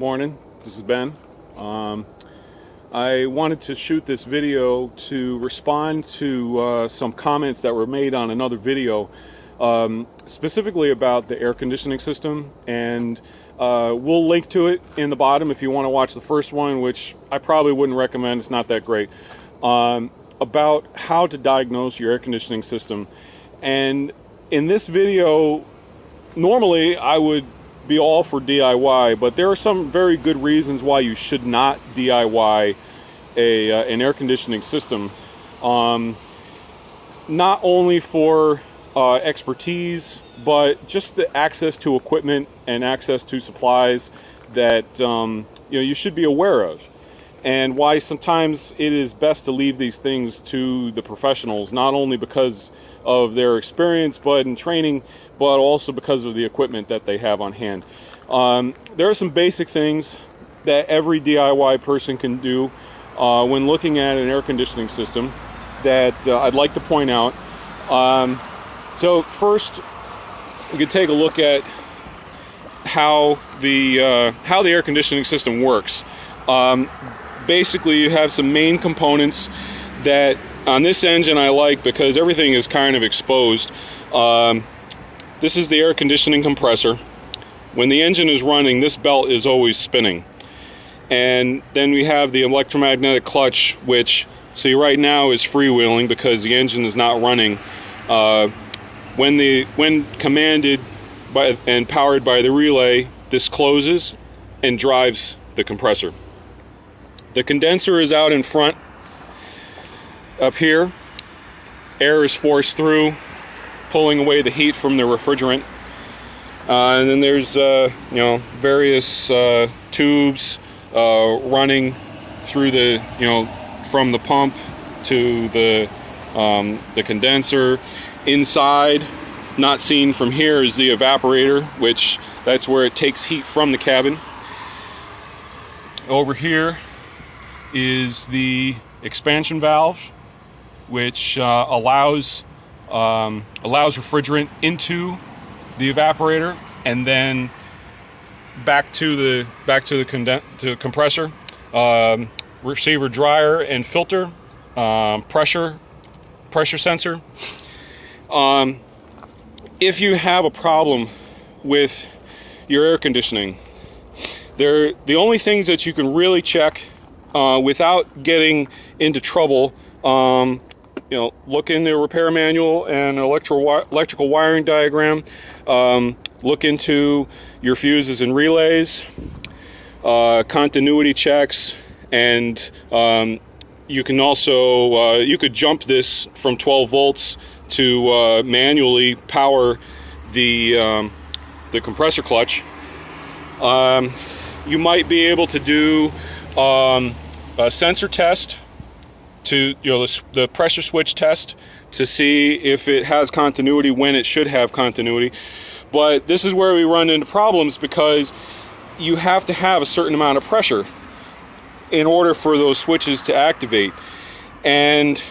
Morning, this is Ben. I wanted to shoot this video to respond to some comments that were made on another video, specifically about the air conditioning system, and we'll link to it in the bottom if you want to watch the first one, which I probably wouldn't recommend. It's not that great. About how to diagnose your air conditioning system. And in this video, normally I would be all for DIY, but there are some very good reasons why you should not DIY an air conditioning system. Not only for expertise, but just the access to equipment and access to supplies that you should be aware of, and why sometimes it is best to leave these things to the professionals, not only because of their experience but in training, but also because of the equipment that they have on hand. There are some basic things that every DIY person can do when looking at an air conditioning system that I'd like to point out. So first, we could take a look at how the air conditioning system works. Basically, you have some main components that on this engine I like because everything is kind of exposed. This is the air conditioning compressor. When the engine is running, this belt is always spinning. And then we have the electromagnetic clutch, which, see, right now is freewheeling because the engine is not running. When commanded by and powered by the relay, this closes and drives the compressor. The condenser is out in front. Up here, air is forced through, pulling away the heat from the refrigerant. And then there's various tubes running through from the pump to the condenser. Inside, not seen from here, is the evaporator, which that's where it takes heat from the cabin. Over here is the expansion valve, which allows refrigerant into the evaporator and then back to the compressor. Receiver dryer and filter, pressure sensor. If you have a problem with your air conditioning, the only things that you can really check without getting into trouble, look in the repair manual and electrical wiring diagram. Look into your fuses and relays, continuity checks, and you can also you could jump this from 12 volts to manually power the compressor clutch. You might be able to do a sensor test, to the pressure switch test, to see if it has continuity when it should have continuity. But this is where we run into problems, because you have to have a certain amount of pressure in order for those switches to activate. And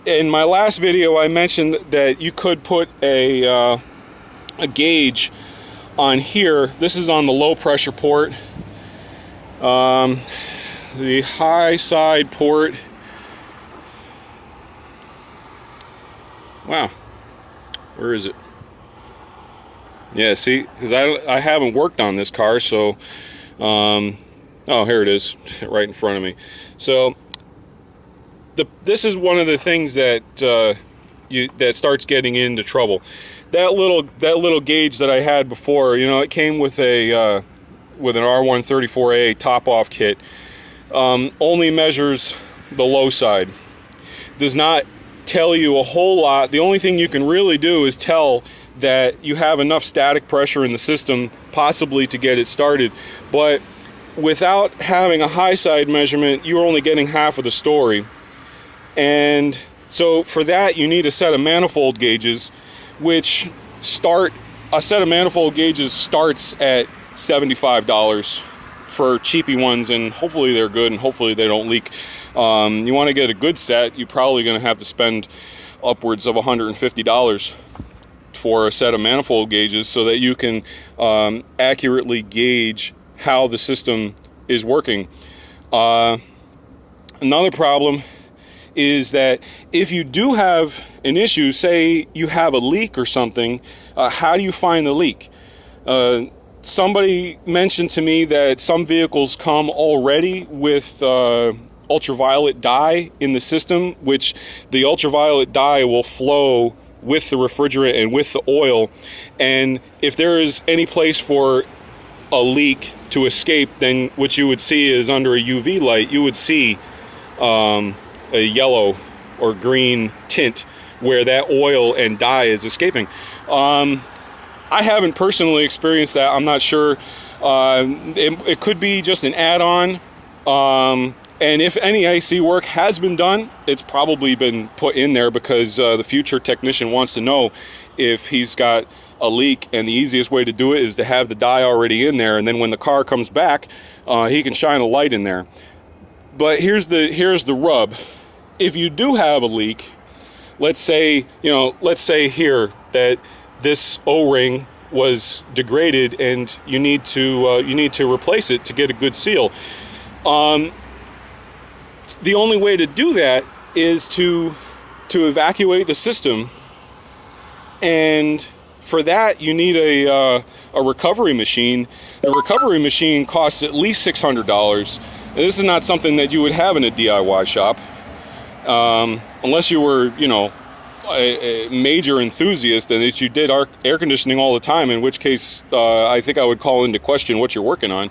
in my last video I mentioned that you could put a gauge on here. This is on the low pressure port. The high side port, wow, where is it? Yeah, see, because I haven't worked on this car, so oh, here it is, right in front of me. So this is one of the things that that starts getting into trouble. That little gauge that I had before, it came with an R134A top-off kit. Only measures the low side. Does not tell you a whole lot. The only thing you can really do is tell that you have enough static pressure in the system possibly to get it started. But without having a high side measurement, you're only getting half of the story. And so for that, you need a set of manifold gauges, which a set of manifold gauges starts at $75 for cheapy ones, and hopefully they're good and hopefully they don't leak. You want to get a good set, you're probably going to have to spend upwards of $150 for a set of manifold gauges so that you can accurately gauge how the system is working. Another problem is that if you do have an issue, say you have a leak or something, how do you find the leak? Somebody mentioned to me that some vehicles come already with ultraviolet dye in the system, which the ultraviolet dye will flow with the refrigerant and with the oil, and if there is any place for a leak to escape, then what you would see is under a UV light, you would see a yellow or green tint where that oil and dye is escaping. I haven't personally experienced that. I'm not sure. It could be just an add-on. And if any AC work has been done, it's probably been put in there because the future technician wants to know if he's got a leak, and the easiest way to do it is to have the dye already in there, and then when the car comes back, he can shine a light in there. But here's the rub. If you do have a leak, let's say here that this O-ring was degraded and you need to replace it to get a good seal. The only way to do that is to evacuate the system, and for that you need a recovery machine. A recovery machine costs at least $600, and this is not something that you would have in a DIY shop, unless you were, a major enthusiast and that you did air conditioning all the time, in which case I think I would call into question what you're working on.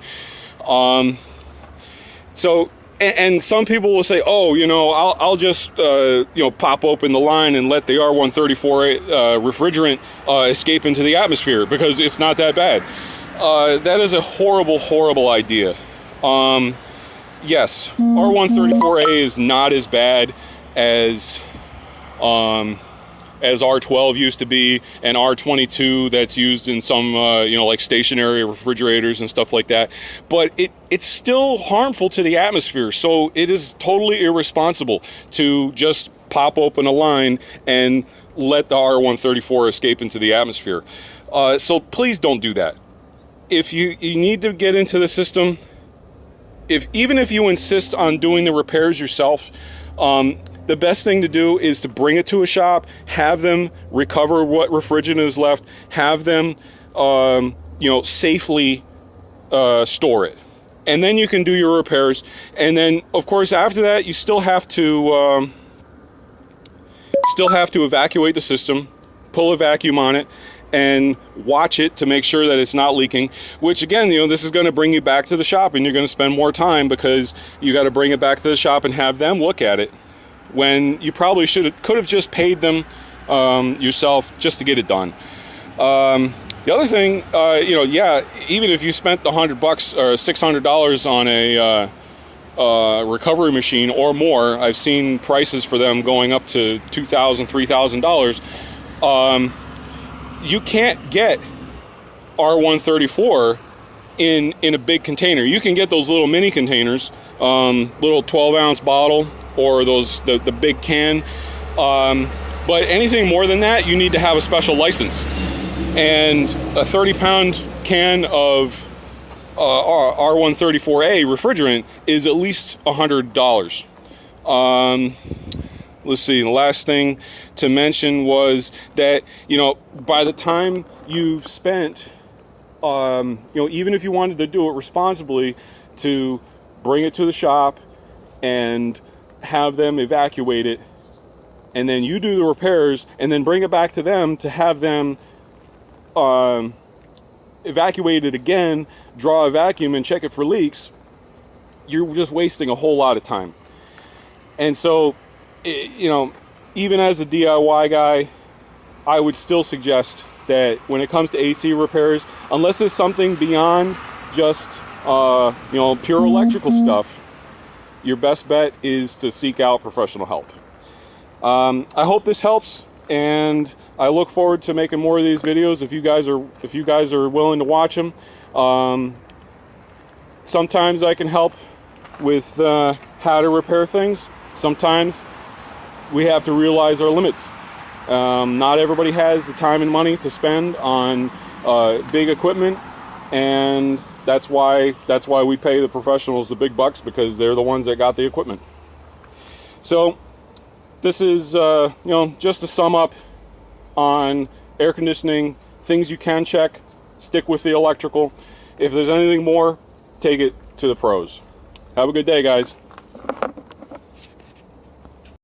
And some people will say, oh, I'll just, pop open the line and let the R134 refrigerant escape into the atmosphere because it's not that bad. That is a horrible, horrible idea. Yes, R134A is not as bad as R12 used to be, and R22 that's used in some, like stationary refrigerators and stuff like that. But it's still harmful to the atmosphere, so it is totally irresponsible to just pop open a line and let the R134 escape into the atmosphere. So please don't do that. If you need to get into the system, even if you insist on doing the repairs yourself, the best thing to do is to bring it to a shop, have them recover what refrigerant is left, have them, safely store it. And then you can do your repairs. And then, of course, after that, you still have to evacuate the system, pull a vacuum on it, and watch it to make sure that it's not leaking, which again, this is going to bring you back to the shop, and you're going to spend more time because you got to bring it back to the shop and have them look at it, when you probably could have just paid them yourself just to get it done. The other thing, even if you spent the $100 or $600 on a recovery machine or more, I've seen prices for them going up to $2,000, $3,000. You can't get R134 in a big container. You can get those little mini containers, little 12-ounce bottle, or the big can. But anything more than that, you need to have a special license. And a 30-pound can of R134A refrigerant is at least $100. Let's see, the last thing to mention was that, by the time you've spent, even if you wanted to do it responsibly, to bring it to the shop and have them evacuate it, and then you do the repairs and then bring it back to them to have them evacuate it again, draw a vacuum and check it for leaks, you're just wasting a whole lot of time. And so, even as a DIY guy, I would still suggest that when it comes to AC repairs, unless it's something beyond just pure electrical stuff, your best bet is to seek out professional help. I hope this helps, and I look forward to making more of these videos if you guys are willing to watch them. Sometimes I can help with how to repair things. Sometimes we have to realize our limits. Not everybody has the time and money to spend on big equipment, and that's why we pay the professionals the big bucks, because they're the ones that got the equipment. So this is you know, just to sum up on air conditioning, things you can check. Stick with the electrical. If there's anything more, take it to the pros. Have a good day, guys.